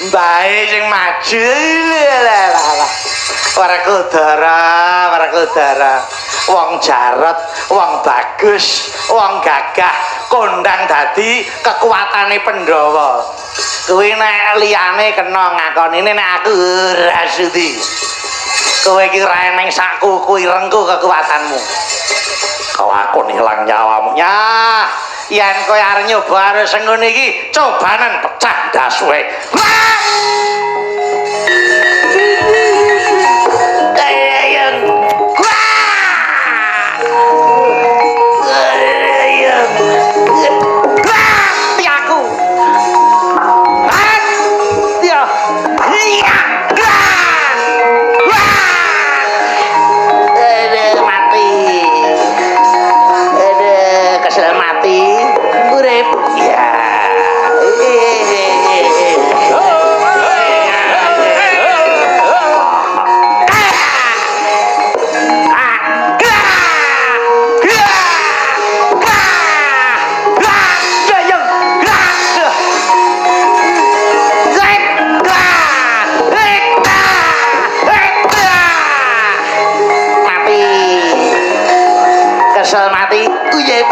Bae sing maju lah. Para kudara. Wong jarot, wong bagus, wong gagah, kondang dadi kekuatane Pandhawa. Kuwi nek liyane kena ngakonine nek aku ora sudi. Kowe iki ra eneng sak kuku irengku kekuatanmu. Kau aku hilang nyawamu. Ya, yen kowe arep nyoba arep sing ngene iki cobanan pecah dasuwe. Kesel mati, uyep.